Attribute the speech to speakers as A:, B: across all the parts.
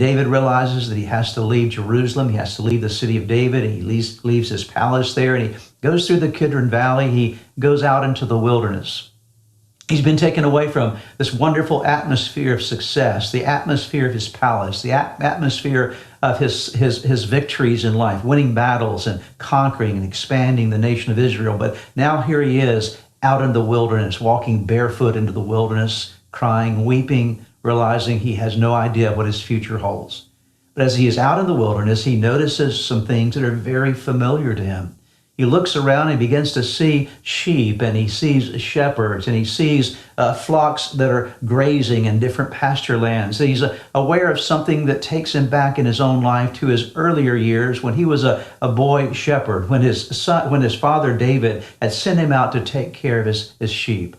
A: David realizes that he has to leave Jerusalem. He has to leave the city of David. And he leaves his palace there, and he goes through the Kidron Valley. He goes out into the wilderness. He's been taken away from this wonderful atmosphere of success, the atmosphere of his palace, the atmosphere of his victories in life, winning battles and conquering and expanding the nation of Israel. But now here he is out in the wilderness, walking barefoot into the wilderness, crying, weeping, realizing he has no idea what his future holds. But as he is out in the wilderness, he notices some things that are very familiar to him. He looks around and begins to see sheep, and he sees shepherds, and he sees flocks that are grazing in different pasture lands. He's aware of something that takes him back in his own life to his earlier years when he was a boy shepherd, when his father David had sent him out to take care of his sheep.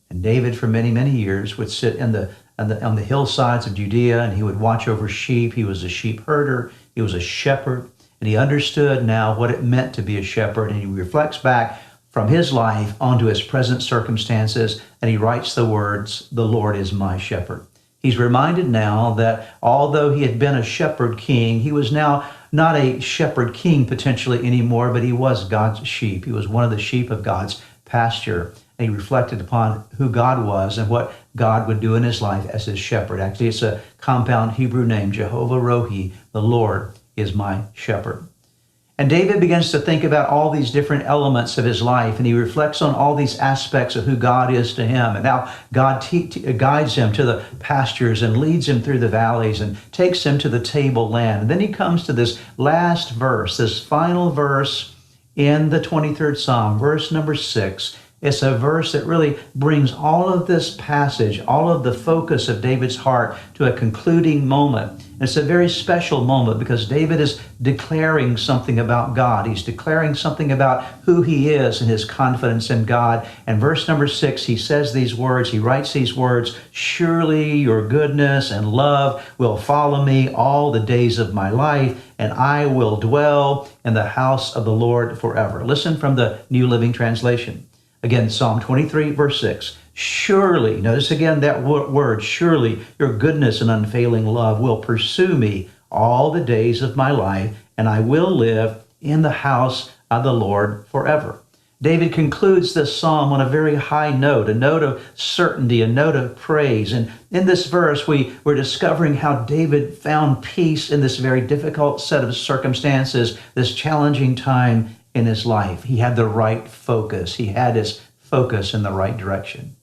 A: And David, for many, many years, would sit on the hillsides of Judea, and he would watch over sheep. He was a sheep herder. He was a shepherd. And he understood now what it meant to be a shepherd. And he reflects back from his life onto his present circumstances, and he writes the words, "The Lord is my shepherd." He's reminded now that although he had been a shepherd king, he was now not a shepherd king potentially anymore, but he was God's sheep. He was one of the sheep of God's pasture. And he reflected upon who God was and what God would do in his life as his shepherd. Actually, it's a compound Hebrew name, Jehovah Rohi, the Lord is my shepherd. And David begins to think about all these different elements of his life, and he reflects on all these aspects of who God is to him, and how God guides him to the pastures and leads him through the valleys and takes him to the tableland. And then he comes to this last verse, this final verse in the 23rd Psalm, verse number 6. It's a verse that really brings all of this passage, all of the focus of David's heart to a concluding moment. And it's a very special moment because David is declaring something about God. He's declaring something about who he is and his confidence in God. And verse number 6, he says these words, he writes these words, "Surely your goodness and love will follow me all the days of my life, and I will dwell in the house of the Lord forever." Listen from the New Living Translation. Again, Psalm 23, verse 6. "Surely," notice again that word, "surely your goodness and unfailing love will pursue me all the days of my life, and I will live in the house of the Lord forever." David concludes this psalm on a very high note, a note of certainty, a note of praise. And in this verse, we're discovering how David found peace in this very difficult set of circumstances, this challenging time in his life. He had the right focus. He had his focus in the right direction.